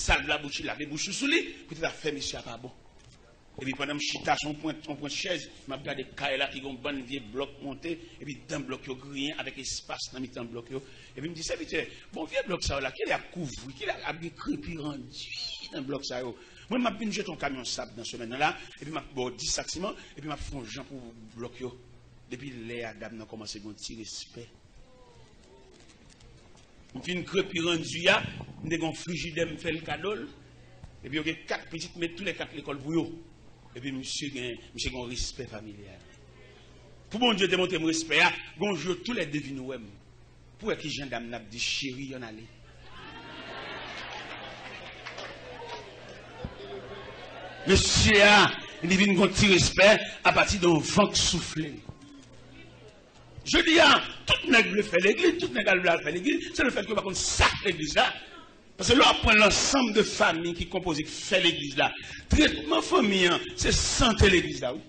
salve la bouche, laver bouche sous lui, pour te faire monsieur pas bon. Et puis pendant que je chita son point de chaise, je m'a regardé Kaila qui ont un bon vieux bloc monté, et puis dans le bloc, il y a grillé avec espace dans le bloc. Et puis il me dit, serviteur, bon vieux bloc ça là, qu'il a couvert, qu'il a crépi rendu dans le bloc ça. Moi, je vais jeter ton camion sable dans ce semaine-là, et puis je vais 10 sacs ciment, et puis je vais faire un gens pour bloquer. Depuis les Adam ont commencé à tirer respect. Je fais une crépi rendu, je fais un frigidaire, je fais le cadeau, et puis il y a 4 petites, mettre tous les 4 l'école pour eux. Et puis, monsieur a un respect familial. Pour mon Dieu démontrer mon respect, bonjour tous les devinous. Pour qui gendarme n'a dit chérie, y'en allait. Monsieur il vient un petit respect à partir d'un vent soufflé. Je dis, tout le monde fait l'église, tout le monde fait l'église, c'est le fait que par contre, sac l'église là. Parce que là, on prend l'ensemble de familles qui composent, qui fait l'église là. Traitement famille, c'est santé l'église là, oui.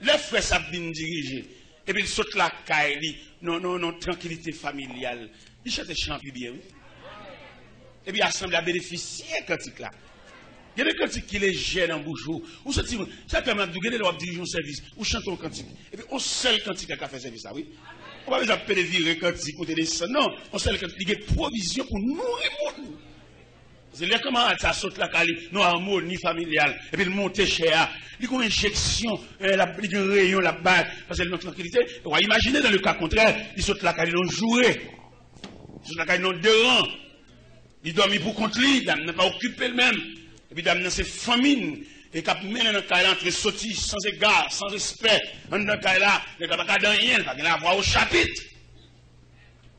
Les frères savent bien diriger. Et puis ils sautent la caille, non, tranquillité familiale. Ils chantent champi bien, oui. Et puis l'assemblée a bénéficié de cantique là. Il y a des cantiques qui les gênent en bouchou. Ou ce type, chaque fois, vous avez le diriger un service, ou chanter un cantique. Et puis, on seul cantique qui a fait service là, oui. On va pas appeler virer cantique pour te descendre. Non, on seul cantique, il y a des provisions pour nourrir le monde. C'est là comment ça saute la cali, non harmonie familiale, et puis le monter cher, il y a une injection, il y a un rayon là-bas, parce que notre tranquillité, on va imaginer dans le cas contraire, il saute la cali, non jouer, il saute la cali, non deux rangs, il dormit pour contre lui, il n'a pas occupé le même, et puis il c'est famine, et quand il mène dans le cas entre sorti sans égard, sans respect, dans le cas là, il n'y a pas de rien, il n'y a pas au chapitre.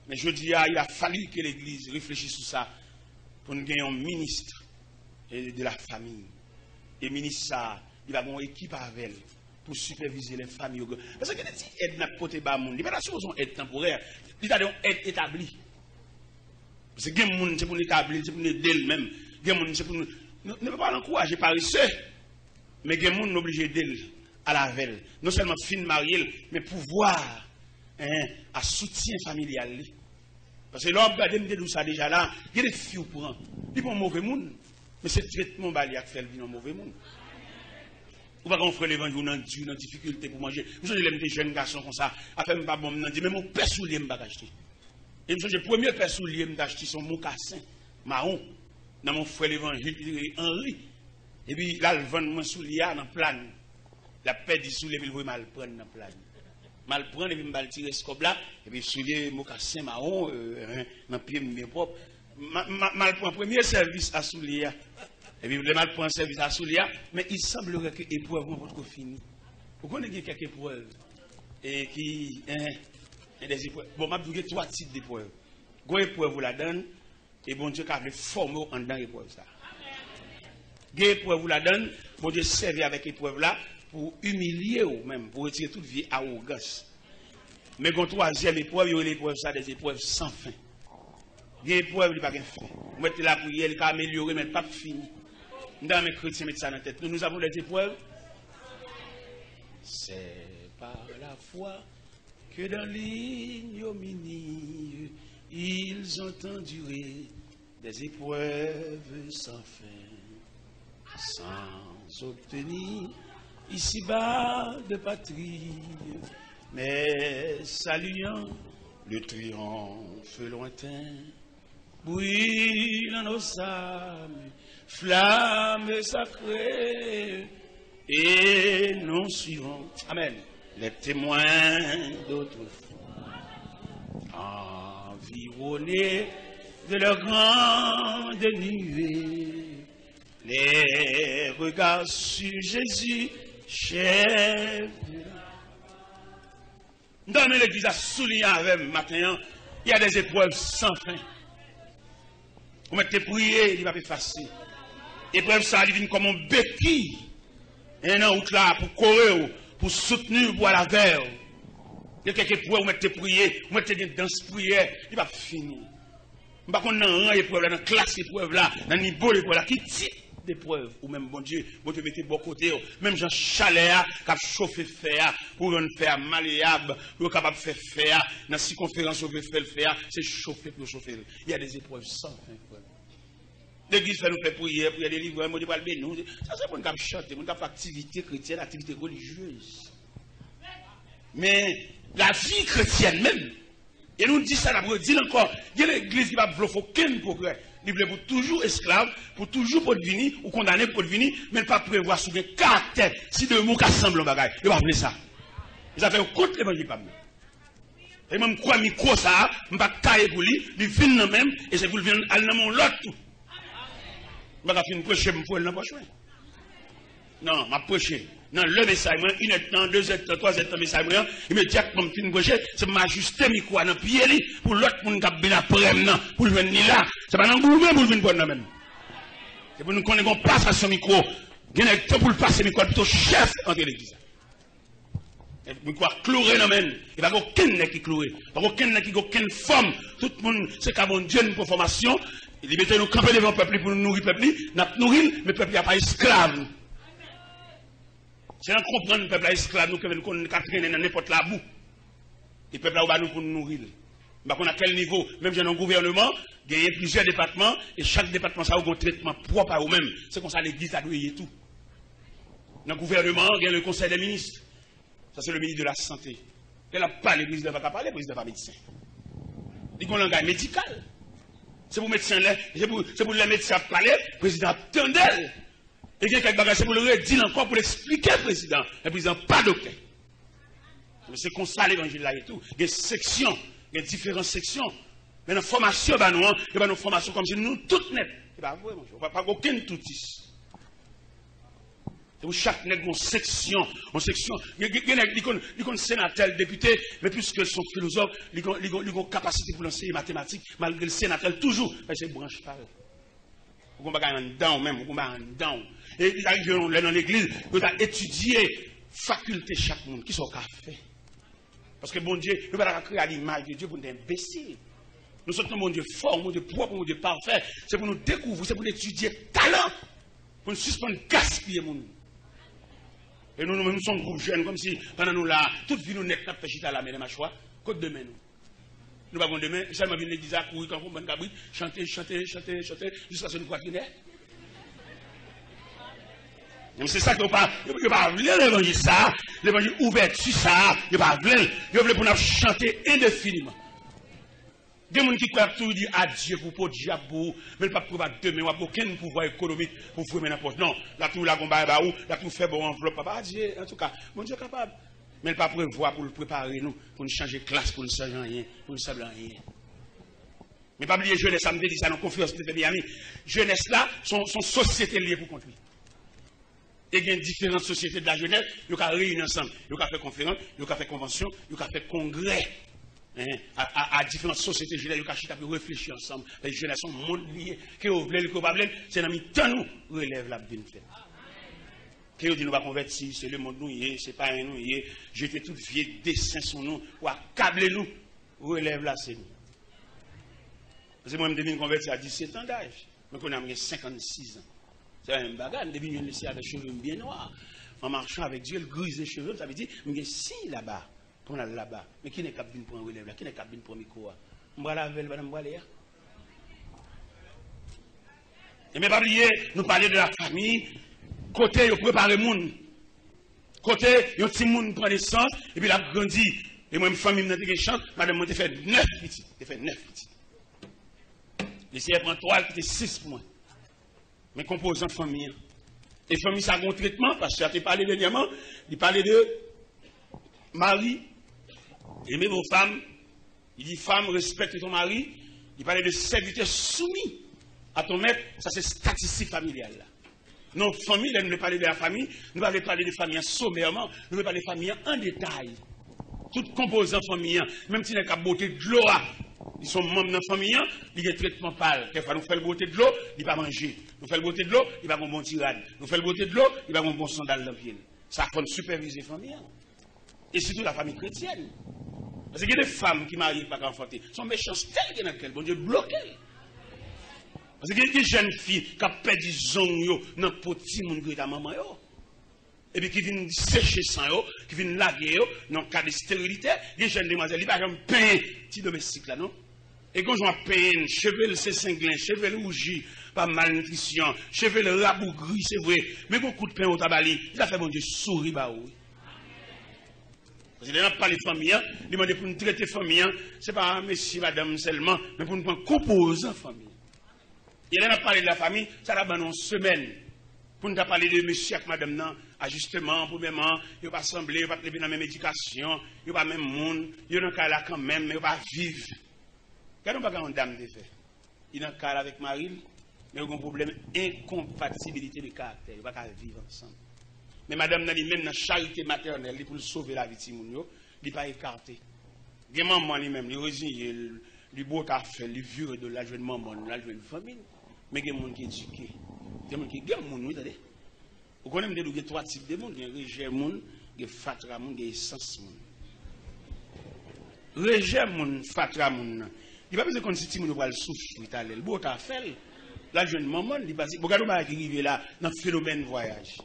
Mais je dis, il a fallu que l'Église réfléchisse sur ça. Pour nous gagner un ministre de la famille. Et le ministre, ça, il va avoir une équipe avec elle pour superviser les familles. Parce que quand il aide notre côté bas, il n'y a pas de aide temporaire, il y a une aide établie. Parce que les gens, c'est pour l'établir, c'est pour l'aider même. Les gens, c'est pour nous. Ne pouvons pas l'encourager par ici, mais les gens sont obligés d'aider à la veille. Non seulement fin mariée, mais pouvoir à soutien familial. Parce que l'homme a dit ça déjà là, il y a des filles au courant. Il n'est pas un mauvais monde, mais c'est le traitement qui fait un mauvais monde. Ou pas qu'on ferait l'évangile dans une difficulté pour manger. Je suis des jeunes garçons comme ça, après je pas bon, je dis, mais mon père soulier, je ne vais pas acheter. Et je dis, le premier père soulier, je vais acheter son mocassin, marron, dans mon frère l'évangile, Henri. Et puis là, le vend mon soulier dans le plan. La paix du soulier, il veut mal prendre dans le plan. Mal prendre et puis mal tirer ce là et puis soulier mocassin marron dans pied mes propre mal prendre premier service à soulier et puis le mal prendre service à soulier mais il semblerait que épreuve vont être fini. Vous connaissez quelques épreuves et qui des épreuves bon m'a dit 3 types d'épreuves. Go épreuve vous la donne et bon Dieu qu'a former en dans épreuve ça. Go épreuve vous la donne bon Dieu servir avec épreuve là pour humilier ou même, pour retirer toute vie arrogance. Mais quand troisième épreuve, il y a l'épreuve, ça, des épreuves sans fin. Des épreuves, il n'y a pas de fin. Vous mettez la prière, il a amélioré, mais pas fini. Dans mes chrétiens, mettez ça dans la tête. Nous avons des épreuves. C'est par la foi que dans l'ignominie, ils ont enduré des épreuves sans fin, sans obtenir ici-bas de patrie, mais saluant le triomphe lointain, brille dans nos âmes, flamme sacrée, et nous suivons, amen, les témoins d'autrefois, environnés de leur grande nuée, les regards sur Jésus, chef. Dans l'église à souligner avec matin, il y a des épreuves sans fin. Vous mettez prier, il va pas effacer. Épreuve ça, il vient comme un béquille. Et non, là, pour courir, pour soutenir, pour la guerre. Il y a quelques épreuves, vous mettez prier, vous mettez des danses prière, il va finir. Je ne sais pas si dans l'épreuve, dans la classe d'épreuve là, dans le niveau d'épreuve là, qui type d'épreuve, ou même bon Dieu mettez bon côté, même Jean Chalet, qui a chauffé fer, pour nous faire malléable, pour capable de faire fer, dans la circonférence, on veut faire le fer, c'est chauffer pour chauffer. Il y a des épreuves sans fin. L'église fait nous faire prière, prière des livres, moi, pas le bénou. Ça, c'est pour nous chanter, pour nous faire activité chrétienne, activité religieuse. Mais la vie chrétienne même, et nous dit ça, nous dit encore, il y a l'église qui va faire aucun progrès. Il veut pour toujours esclave, pour toujours pour devenir, ou condamné pour devenir, mais pas prévoir sur le caractère. Si deux mots qui assemblent au bagage, il va appeler ça. Ils ont fait contre l'évangile pas. Et même quoi, micro ça, je ne vais pas tailler pour lui, il vient dans même, et c'est pour lui venir aller dans mon lot tout. Je ne vais pas faire prêcher pour elle, non, pas choix. Non, je vais prêcher. Non, le message, 1 heure, 2 heures, 3 heures, message, immédiatement, je vais prêcher, c'est m'ajuster mes micro dans le pied, pour l'autre, pour nous bien après, pour le venir là. C'est pas dans le gourmet pour le venir pour nous même. C'est pour nous qu'on ne passe à son micro. Il y a un temps pour le passer, micro, plutôt chef entre l'église. Il faut clouer dans même. Il n'y a pas aucun qui clouer. Il n'y a aucun qui a aucune forme. Tout le monde, c'est qu'avant Dieu une formation. Il mettait nous camper devant le peuple pour nous nourrir le peuple. Nous nourrir, mais le peuple n'est pas esclave. C'est là comprendre le peuple est esclave, nous qu'on traîner dans n'importe la boue. Le peuple là nous pour nous nourrir. Mais à quel niveau, même dans un gouvernement, il y a plusieurs départements, et chaque département ça a un traitement propre à eux-mêmes. C'est comme ça l'église a doué tout. Dans le gouvernement, il y a le conseil des ministres. Ça, c'est le ministre de la Santé. Elle n'a pas le président ne va pas parler, le président n'est pas médecin. Il y a un langage médical. C'est pour les médecins, c'est pour les médecins parler, le président attendait. Et il y a quelques bagages, c'est pour le redire encore, pour l'expliquer au président. Le président pas docteur. C'est comme ça l'évangile là et tout. Il y a des sections, il y a différentes sections. Mais dans la formation, il y a une formation comme si nous toutes net. Il n'y a pas aucun toutis. Pour chaque nègre, une section. Il y a un sénateur, député, mais puisqu'ils sont philosophes, ils ont une capacité pour l'enseigner mathématiques, malgré le sénateur, toujours, c'est branche pas. Vous ne pouvez pas en dedans même, vous ne pouvez pas en dedans. Et ils arrivent dans l'église, vous avez étudié faculté chaque monde, qui sont café. Parce que bon Dieu, nous ne pouvons pas créer à l'image de Dieu pour nous imbéciles. Nous sommes un mon Dieu fort, mon Dieu propre, mon Dieu parfait. C'est pour nous découvrir, c'est pour nous étudier talent, pour nous suspendre gaspiller mon Dieu. Et nous sommes groupe jeunes, comme si pendant nous là, toute vie nous n'est pas péchita à la mer de ma choix, côte demain nous. Nous n'avons demain, seulement venir l'église à courir, quand on bonne cabrit, chanter, jusqu'à ce que nous poitrinaires. C'est ça qu'on parle. Il n'y a pas l'évangile ça, l'évangile ouvert sur ça, il n'y a pas il veut pour nous chanter indéfiniment. Des gens qui croient tout dire adieu pour diable, mais pas pour demain, ou aucun pouvoir économique pour faire n'importe. Non, là tout la combat là où, là tout fait bon enveloppe, papa Dieu, en tout cas, mon Dieu est capable. Mais il pas prévoir pour le préparer nous, pour nous changer de classe, pour nous changer rien, pour nous savoir rien. Mais pas oublier jeunesse, ça me dit ça dans la conférence de Miami. Jeunesse là, son société liée pour conduire. Et il y a différentes sociétés de la jeunesse, ils ont réuni ensemble, ils ont fait conférence, ils ont fait convention, ils ont fait congrès. À différentes sociétés jeunesse, ils ont réfléchir ensemble. Les jeunes sont monde liés, qui ont voulu, qui ont pas voulu, c'est dans le nous relève la bien fait. Qui ont dit nous va convertir, c'est le monde nous y est, c'est pas un nous y est, jeter tout vieux dessin sur nous, ou accabler nous, relève la c'est nous. Parce que moi, je me converti à 17 ans d'âge, mais qu'on a 56 ans. C'est un bagage, depuis que je suis avec les cheveux bien noirs, en marchant avec Dieu, le grise des cheveux, ça veut dire, je suis si là-bas. Pour aller là-bas. Mais qui n'est capable pour un relève là? Qui n'est capable pour un micro? Je vais laver, madame Boiléa. Et mais pas oublier, nous parler de la famille, côté, vous préparez le monde. Côté, un petit monde prend naissance, et puis il a grandi. Et moi, une famille m'a dit chance, madame, moi, j'ai fait 9 petits. J'ai fait 9 petits. L'essai prend 3, qui était 6 pour moi. Mes composants de famille. Et famille, ça a un traitement, parce que tu as parlé dernièrement, il parlait de mari. Aimez vos femmes. Il dit femme, respecte ton mari. Il parlait de serviteur soumis à ton maître. Ça, c'est statistique familiale. Non, famille, nous ne parlons de la famille. Nous allons parler de famille sommairement. Nous allons parler de famille en détail. Tout composant famille, même si nous avons beauté de l'eau, ils sont membres de la famille, ils ont un traitement pâle. Quelquefois, nous faisons le beauté de l'eau, ils ne vont pas manger. Nous faisons le beauté de l'eau, ils vont avoir un bon tirade. Nous faisons le beauté de l'eau, ils vont avoir un bon sandal dans le pied. Ça faut superviser la famille. Et surtout la famille chrétienne. Parce qu'il y a des femmes qui marient pas enfanter. Sont méchantes telles dans bon Dieu bloqué. Parce qu'il y a des jeunes filles qui ont perdu zong dans le petit monde de ta maman. Et puis qui viennent sécher sang, qui viennent laguer dans le cas de stérilité. Les jeunes demoiselles, ils ne peuvent pas payer petit domestique là, non? Et quand j'en peine, cheveux c'est cinglin, cheveux rougi, pas malnutrition, cheveux rabougri, c'est vrai, mais bon coup de pain au tabali, il a fait bon Dieu souris, bah oui. Parce que là, on parle de famille, il demande pour nous traiter famille, ce n'est pas monsieur, madame seulement, mais pour nous prendre composant famille. Il a parlé de la famille, ça va une semaine. Pour nous parler de monsieur et madame, non, ajustement, pour même, il ne va pas sembler, il ne va pas lever dans la même éducation, il ne va pas même monde, il n'y a pas là quand même, mais il ne va pas vivre. Quand on va avoir une dame de fait, il y a un cas avec Marie, mais il y a un problème d'incompatibilité de caractère, il ne va pas vivre ensemble. Mais madame n'a même dans la charité maternelle, pour sauver la vie de Timounio, il n'est pas écarté. Il y a maman lui-même, il résigne, il beau à faire, il vieux de la jeune maman, la jeune famille. Mais il y a des gens qui sont éduqués. Il y a des gens qui sont éduqués. Vous connaissez, il y a trois types de monde. Il y a rejet monde, il y a fatra monde, il y a essence monde. Rejet monde, fatra monde. Il n'y a pas besoin qu'on se Timounio va le souffrir. Il beau à faire, la jeune maman, il passe. Regardez qui arrive là, dans le phénomène voyage.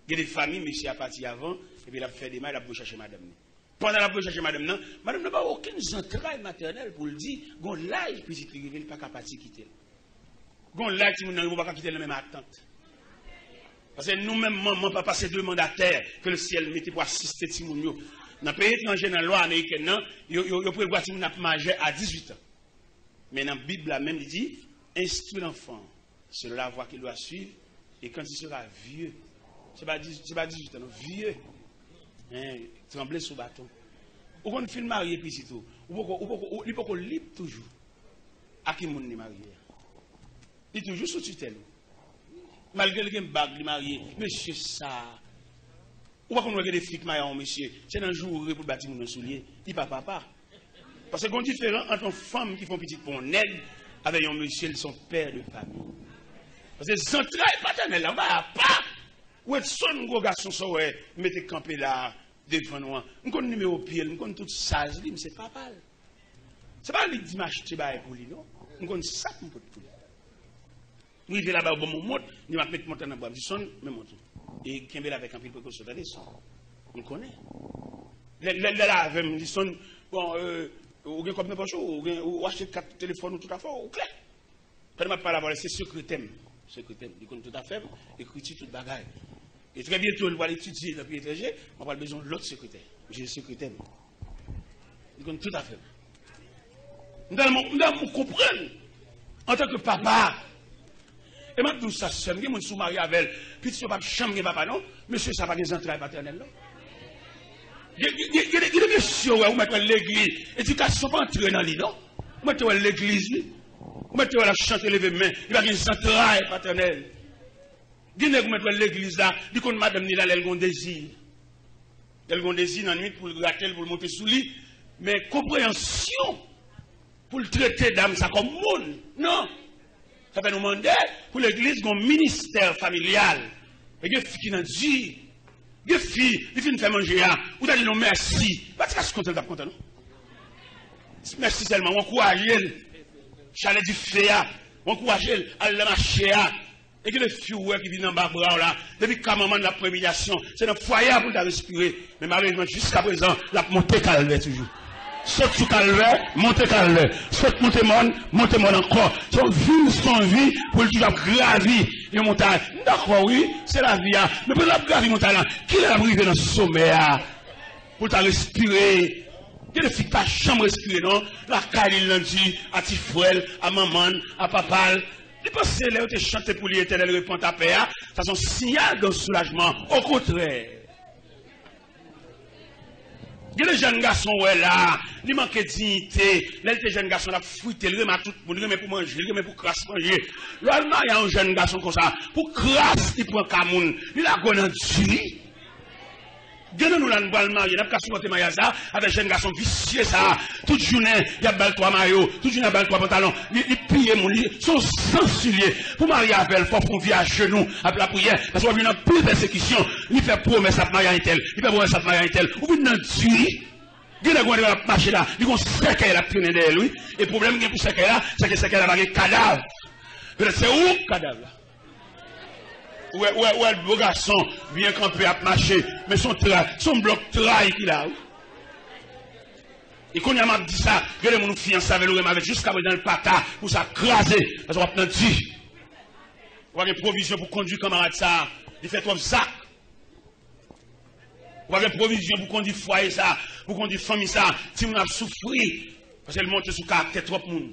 Il y a des familles, monsieur a parti avant, et puis il a fait des mails, il a pu chercher madame. Pendant la chercher madame, madame n'a pas aucune entraille maternelle pour le dire, gon l'âge, puis il ne pas capable de quitter. Gon l'âge, il ne va pas quitter la même attente. Parce que nous-mêmes, maman, papa, c'est deux mandataires que le ciel mettait pour assister Timounio. Dans le pays étranger, dans la loi américaine, il prévoit que Timounio majeur à 18 ans. Mais dans la Bible, là même, il dit, instruis l'enfant sur la voie qu'il doit suivre, et quand il sera vieux, c'est pas 18 ans, vieux. Hein, trembler sous bâton. Ou qu'on filme marié, puis c'est tout. Ou il peut libre toujours. À qui moun n'est marié? Il est toujours sous tutelle. Malgré le bague, il marié. Monsieur, ça. Ou pas qu'on voit des filles qui marient, monsieur. C'est un jour pour bâtir mon soulier. Il pas papa. Parce qu'on est différent entre une femme qui font petit pour un aide avec un monsieur, son père de famille. Parce que son travail paternel, là, pas. Ou est son gros garçon, ça, ouais, mettez campé là, devant nous. On connaît numéro pied, on connaît tout ça, mais c'est pas mal. C'est pas lui qui m'a acheté pour lui, non? On connaît ça pour lui. Oui, il est là-bas au bon moment, il va mettre mon temps dans le bois, il sonne, mais mon tour. Et qui est avec un peu de précaution, on connaît. Là, il sonne, bon, ou bien comme n'importe quoi, ou acheter 4 téléphones ou tout à fait, ou clair. Quand je parle d'abord, c'est secrétaire. Secrétaire, il connaît tout à fait, écriture, tout bagaille. Et très bientôt, il va l'étudier dans le pays étranger, on va besoin de l'autre secrétaire. J'ai le secrétaire. Il connaît tout à fait. Nous devons comprendre, en tant que papa, et maintenant, ça se fait, je suis marié avec elle, puis tu ne vas pas chambre papa, non? Monsieur, ça va des entrailles paternelles, non? Il y a des questions où vous mettez l'église, l'éducation pas entrer dans l'île, non? Vous mettez l'église, vous mettez la chanter lever main, il va y avoir des entrailles paternelles. Vous mettez l'église là, du coup, madame Nila, elle a un désir. Elle a un désir dans la nuit pour le gratter, pour le monter sous lit, mais compréhension pour le traiter d'âme, ça comme monde, non? Ça fait nous demander pour l'église un ministère familial. Et il y a des filles qui n'ont dit, il y a des filles qui viennent faire manger, ou t'as dit non merci. Parce que je suis content d'être content, non? Merci seulement, on encourage elle. Chalet du féa, on encourage elle à la marcher. Et que les filles qui viennent en bas là, depuis qu'à moment de la prémédiation, c'est un foyer pour respirer. Mais malheureusement, jusqu'à présent, la montée calvaire toujours. Saute sous calvaire, montez calvaire. Saute montez mon encore. Son vie pour toujours gravir les montagnes. D'accord, oui, c'est la vie. Mais pour la gravir les montagnes, qui l'a arrivé dans ce sommet pour ta respirer? Il y a des filles qui n'ont jamais respiré, non? La caille, lundi, à Tifouel, à maman, à papa. Il pense que là où tu chantes pour l'éternel répond à paix, ça c'est un signal de soulagement. Au contraire. Il y a des jeunes garçons, ouais, là, ils manquent de dignité. Là, les jeunes garçons, là, fruité, ils remettent tout le monde, ils remettent pour manger, ils remettent pour crasse manger. Là, il y a un jeune garçon comme ça, pour crasse, il prend Camoun, il a gagné un dû. Gagnons nous là, nous allons marier, nous avons supporté Mayaza, avec un jeune garçon vicieux, ça. Toute journée, il y a bal trois maillots, toute journée, il y a bal trois pantalons, il pille mon lit, sont sensibiliers. Pour marier avec elle, il faut qu'on vienne à genoux, après la prière, parce qu'on vient dans plus de persécution, il fait promesse à marier un tel, il fait promesse à marier un tel, ou bien dans le tuer. Il y a des gens qui marcher là, ils vont se qu'elle a traîné derrière lui, et le problème pour ce qu'elle a, c'est que c'est qu'elle a un cadavre. C'est où le cadavre là? Ouais, le beau garçon vient camper à marcher, mais son bloc trahi qu'il a. Et quand on m'a dit ça, regardez mon fiancé avec le avec jusqu'à dans le pata pour ça craser. Parce qu'on va prendre dit. On va avoir une provision pour conduire camarade ça. Il fait trop sac. On va avoir une provision pour conduire foyer ça, pour conduire famille ça. Si on a souffert, parce qu'elle monte sur caractère trop monde.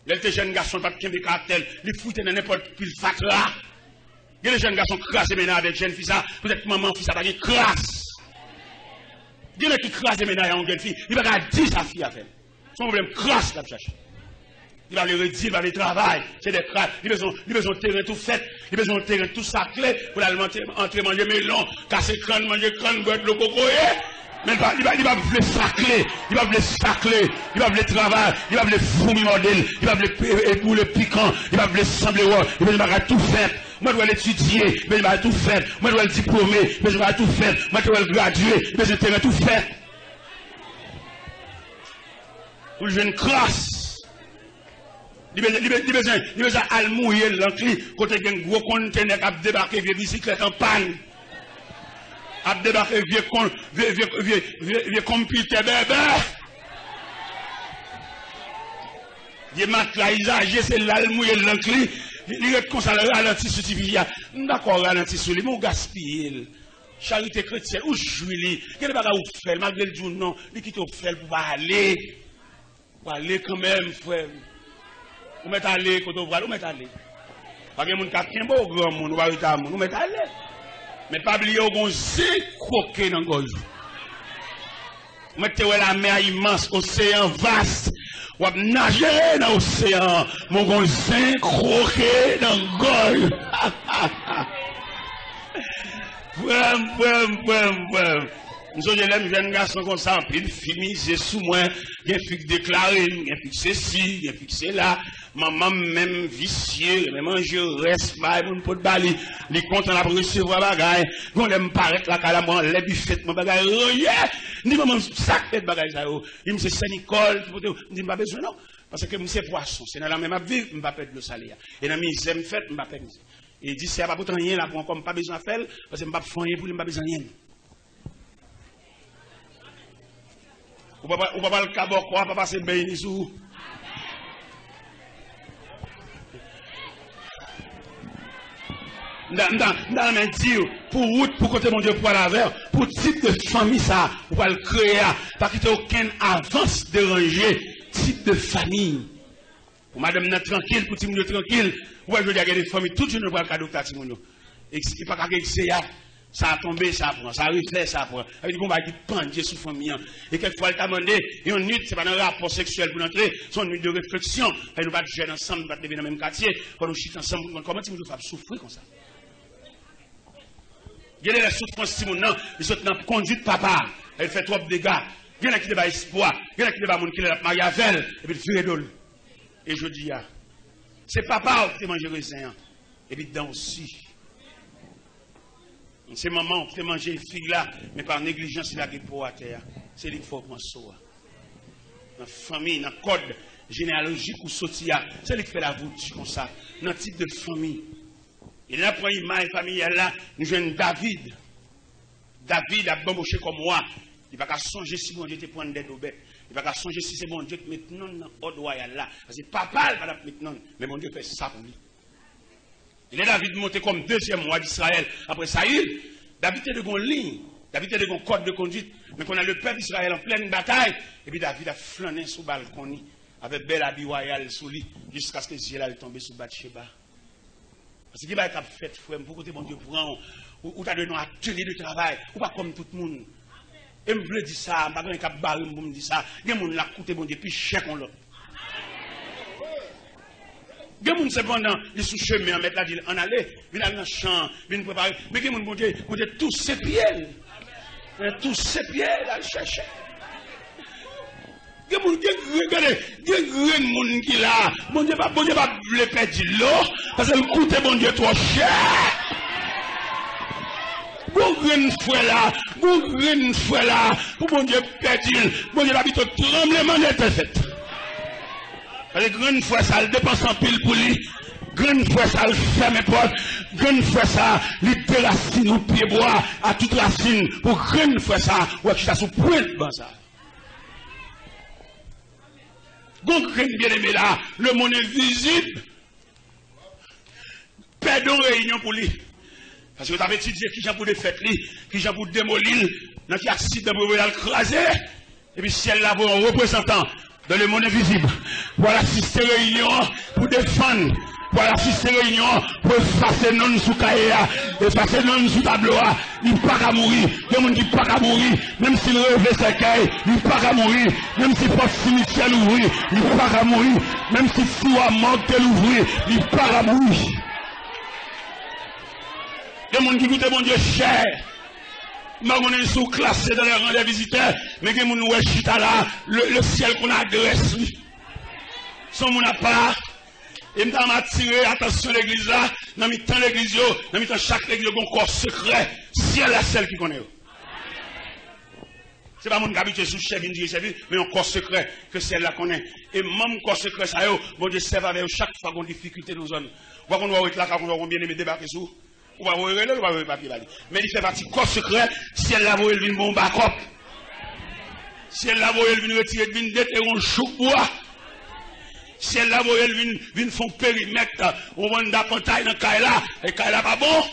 Les jeunes garçons pas de caractère, les foutent dans n'importe quel fatra. Il y a les jeunes garçons crassés maintenant avec jeunes filles ça, peut-être maman fille ça va être crasse. Il y en a qui crassent maintenant avec une jeune fille, il va pas dire sa fille à faire. Son problème crasse là chercher. Il va le redire, il va le travail, c'est des crasses, il a besoin de terrain tout fait, il a besoin de terrain tout sacré pour aller entrer manger melon, casser crâne, manger crâne, boire le cocoyer. Mais il va vouloir sacler, il va vouloir sacler, il va vouloir travail, il va vouloir fourmi modèle, il va vouloir ébouler piquant, il va vouloir sembler roi, il va tout faire. Moi, je dois l'étudier, mais il va tout faire. Moi, je dois le diplômer, mais je dois tout faire. Moi, je dois le graduer, mais je dois tout faire. Pour le jeune crasse. Il besoin de mouiller l'encli, quand il y a un gros conteneur qui a débarqué via bicyclette en panne. A débarqué vieux computer bébé. Il matelas usagé, c'est l'almouille l'encli. Il est comme ça, ralenti sur Tivia. D'accord, ralenti sur lui, mais on gaspille. Charité chrétienne, où jouer, quel bagage vous faites, malgré le jour, non, il quitte au fait pour aller. Pour aller quand même, frère. Vous mettez aller, quand vous allez, vous mettez aller. Parce que les gens qui ont un beau grand monde, vous mettez aller. Mais pas oublier qu'on s'est croqué dans le gorge. Vous mettez la mer immense, océan vaste. Ou nager dans l'océan, mon gonzin croqué dans le gorge. Nous sommes des jeunes garçons comme ça, puis ils finissent sous moi, il y a fixe déclaré, il y a fixe ci, il y a fixe là. Maman même vicieux, même manger reste, mon pot de bali, les comptes en a recevoir bagaille, quand elle me paraît la calamance, les buffets, mon bagaille, ni maman sacré de bagaille, il me dit Saint-Nicole, il me dit pas besoin non, parce que c'est poisson, c'est dans la même vie, je ne vais pas perdre le salaire. Et dans la misère, je ne vais pas perdre. Et il dit, c'est pas pour rien là, pour encore pas besoin de faire, parce que je ne vais pas faire rien pour ne pas besoin de rien. Ou pas le cabot, quoi, pas passer béni sous. Dans mes dire, pour route, pour côté mon Dieu, pour la verre, pour type de famille, ça, pour pas le créer, pas qu'il n'y ait aucune avance dérangée, type de famille. Pour madame n'a tranquille, pour Timounio tranquille, ouais, je veux dire, il y a des familles, tout le monde va le cadeau de Timounio. Et ce qui n'est pas qu'à ça a tombé, ça prend, ça refait, ça prend. Avec des combats qui pendent sous famille. Et quelquefois, il t'a demandé, et une nuit, c'est pas un rapport sexuel pour entrer, c'est une nuit de réflexion. Et nous ne pas jouer ensemble, nous ne pas lever dans le même quartier, quand nous chutons ensemble, comment tu nous fais souffrir comme ça? Il y a des souffrances, Simon, non, ils sont dans la conduite papa, elle fait trop de dégâts. Il y en a qui n'ont pas espoir, il y en a qui n'ont pas monde qui l'a marié avec elle, et puis il fait et je dis, c'est papa qui mange le raisin, et puis dedans aussi. C'est maman qui mange les figues là, mais par négligence, il a des pots à terre. C'est lui qu'il faut prendre ça. Dans la famille, dans le code généalogique ou sotia, c'est lui qui fait la voûte comme ça. Dans le type de famille. Et là, pour l'image familiale là, nous jouons David. David a bambouché comme moi. Il va pas songer si mon Dieu te prend des bêtes. Il va pas songer si c'est mon Dieu qui met non dans l'ordre royal là. Parce que papa va la mettre non, mais mon Dieu fait ça pour lui. Il est David monté comme deuxième roi d'Israël après Saïl. David est de gon ligne, David est de gon code de conduite. Mais qu'on a le peuple d'Israël en pleine bataille. Et puis David a flâné sous le balcon avec bel habit royal sous lui jusqu'à ce que Ziel a tombé sous Bathsheba. Parce qu'il va être fait, frère, pour que mon Dieu prend, ou tu as donné un atelier de travail, ou pas comme tout le monde. Et je me dis ça, je ne vais pas barrer pour me dire ça. Il y a des gens qui ont coûté mon Dieu, puis cher qu'on l'autre. Il y a des gens cependant, ils sont chemin, mettre la ville en aller, ils viennent dans le champ, ils viennent préparer. Mais il y a des gens qui ont tous ses pieds. Tous ses pieds, là, chercher. Il y a des gens qui là, mon Dieu va le perdre l'eau, parce que le coût est mon Dieu trop cher. Une fois là, pour mon Dieu perdre, mon Dieu habite au tremblement de terre. Parce que grande fois ça, le dépense en pile pour lui. Grande fois ça, le ferme porte. Grande fois ça, il déracine au pied bois à toute racine. Pour grande fois ça, ou est-ce que ça sous pointe dans ça? Gon bien aimé là, le monde est visible. Perdons réunion pour lui. Parce que vous avez étudié qui j'ai pour défaire lui, qui j'ai pour démolir, dans qui accident pour le craser. Et puis si elle l'a pour un représentant dans le monde invisible, pour assister réunion pour défendre. Pour assister réunion, pour effacer non sous cahier, effacer non sous tableau, il n'est pas qu'à mourir. Il y a des gens qui ne sont pas qu'à mourir, même s'il rêve ses cahiers, il n'est pas qu'à mourir, même si porte cimetière l'ouvrir, il n'est pas qu'à mourir, même si foua manque l'ouvrir, il n'est pas qu'à mourir. Il y a des gens qui goûtent mon Dieu cher. Je suis sous-classé dans les rangs des visiteurs, mais il y a des gens qui sont là, le ciel qu'on adresse, son mon part. Et je m'a attiré attention l'église là, dans le temps l'église, dans le temps chaque église, il y a un corps secret, ciel la celle qui connaît. Ce n'est pas mon habitué sous chef, mais un corps secret que celle la connaît. Et même corps secret, ça, bon Dieu serve avec chaque fois qu'on a des difficultés dans nos zones. On va voir là, on va bien aimer débarquer sous. On va voir là, on va voir papier. Mais il fait partie du corps secret, si elle la voit, elle vient bon backup. Si elle la voit, elle vient retirer de déterrer un chou bois. Si elle la voit, elle vient faire un périmètre, on va d'apporter dans le cas là, et le cas là pas bon.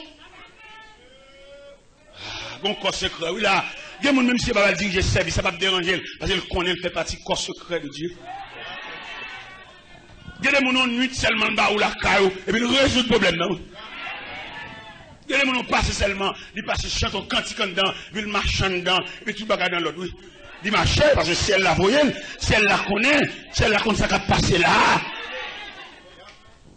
Bon corps secret, oui là. Il y a des gens même si elle va diriger le service, ça va pas déranger, parce qu'elle connaît, elle fait partie du corps secret de Dieu. Il y a des gens qui nuit seulement dans la caillou, et puis ils résout le problème. Il y a des gens qui passent seulement, ils passent chantent un cantique dedans, ils marchent dedans, et puis tout le bagage dans l'autre. Il marche parce que si elle la voyait, si elle la connaît, ça qui a passé là.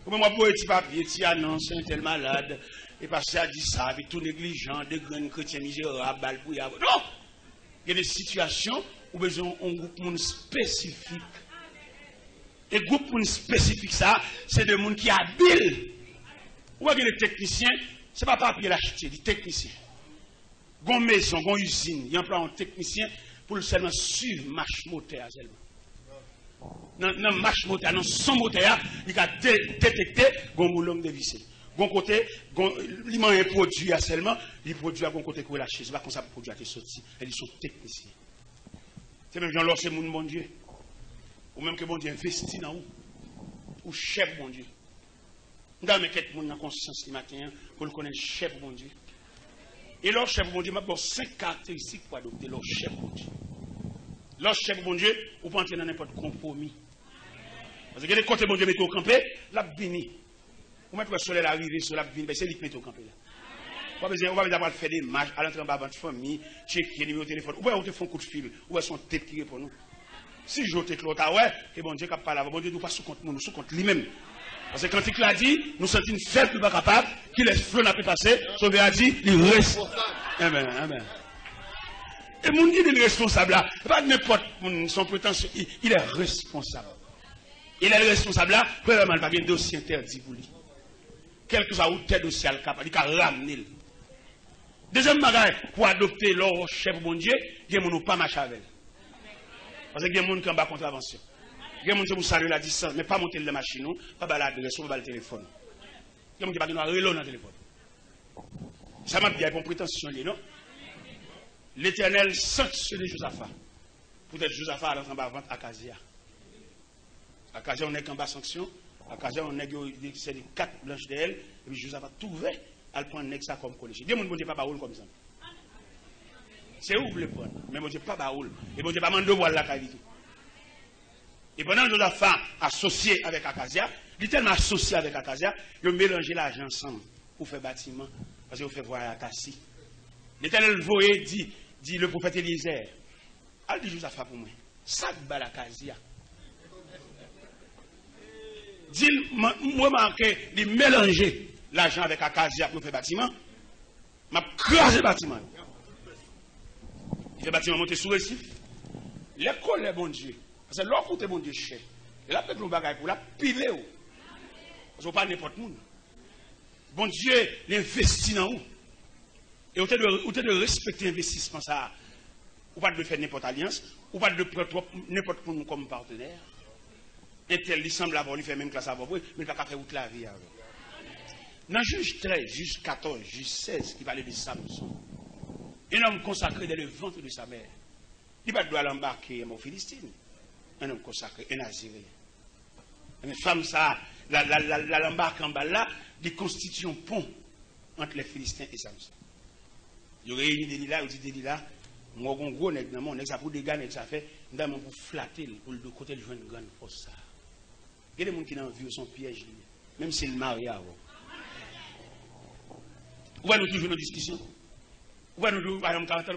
Moi, pour un petit papier, petit annonce, un tel malade, et passer à dire ça, avec tout négligent, des grands chrétiens misérables, balbouillards. Non! Il y a des situations où besoin d'un groupe spécifique. Et le groupe spécifique, ça, c'est des gens qui sont habiles. Ou bien les techniciens, ce n'est pas papier l'acheter, des techniciens. Gon maison, gon usine, il y a un technicien pour seulement suivre marche moteur seulement. Dans marche moteur, dans son moteur, il a détecté gon moulon de visser. Gon côté, il m'a un produit seulement, il produit à gon côté pour lâcher, c'est pas comme ça produit a été sorti, ils sont techniciens. C'est même Jean-Laure, c'est mon bon Dieu. Ou même que bon Dieu investit dans vous. Ou chef bon Dieu. Nous avons quelqu'un dans la conscience ce matin pour le connaître chef bon Dieu. Et leur chef bon Dieu m'a donné 5 caractéristiques pour adopter leur chef bon Dieu. Leur chef bon Dieu, vous pouvez entrer dans n'importe quel compromis. Parce que les côtés bon Dieu mettez au campé, la bini. Vous mettez le soleil arrivé sur la bini, c'est lui qui met au campé là. On va besoin faire des matchs à l'entrée de votre famille, checker numéro de téléphone. Ou bien on te fait un coup de fil, ou bien son tête qui répond nous. Si je te l'autre, ouais, et bon Dieu qui parle, bon Dieu nous pas sous compte nous, sous compte lui-même. Parce que quand il a dit, nous sommes une faible pas capable, qui laisse flot n'a pas passé, Sauvé a dit, il reste. Amen, amen. Et mon Dieu est responsable là. Pas n'importe son prétention, il est responsable. Il est responsable là, premièrement, il n'y a pas de dossier interdit pour lui. Quel que soit où tel dossier capable, il a ramené. Deuxième bagage, pour adopter leur chef bon Dieu, il y a des gens qui pas marcher avec. Parce qu'il y a des gens qui ont pas contravention. Il y a des gens qui saluent la distance, mais pas monter la machine, pas l'adresse, pas le téléphone. Il y a des gens qui n'ont pas de relais dans le téléphone. Ça m'a dit, il y a une prétention, non? L'Éternel sanctionne Josaphat. Peut-être Josaphat a en bas vente Akazia. Akazia, on est en bas sanction. Akazia, on est c'est 4 blanches d'elle. Et puis Josaphat trouvait à le prendre ça comme collège. Dieu ne dit pas baoul comme ça. C'est où vous voulez prendre? Mais bon Dieu pas baoul. Et bon Dieu pas mandé voir la qualité. Et pendant que Josaphat associé avec Akazia, il est tellement associé avec Akazia, il a mélangé l'argent ensemble pour faire bâtiment. Parce qu'il fait voir à Tassi. L'Éternel voyait, dit le prophète Élisée, elle dit Josaphat pour moi, ça bat la Akazia. Dit, moi, manqué de mélanger l'argent avec Akazia pour faire bâtiment, m'a crasé le bâtiment. Il fait bâtiment monter sous récif. L'école est bon Dieu. Parce que l'autre côté bon Dieu cher. Et là, peut-être le bagage pour la piler. Parce que pas n'importe où. Bon Dieu l'investit dans vous. Et au lieu de respecter l'investissement, ça, ou pas de faire n'importe alliance, ou pas de prendre n'importe qui comme partenaire. Un tel, il semble avoir, il fait même classe avant, mais il ne va pas faire toute la vie avec. Dans Juge 13, Juge 14, Juge 16, qui parlait de Samson, un homme consacré dans le ventre de sa mère, il va devoir l'embarquer aux Philistines. un homme consacré, un Naziréen. Mais femme, ça, l'embarque en bas là, des constitutions pont entre les Philistins et Samson. Il y aurait réuni Delilah, il dit Delilah, moi, un gros nègre, mon nègre, ça pour des gars, ça fait, pour flatter, pour le côté de jouer une grande force. Ça. Il y a des gens qui n'ont vu son piège, même s'il est marié avant. Où est-nous toujours nos discussions? Où est-nous toujours, par exemple,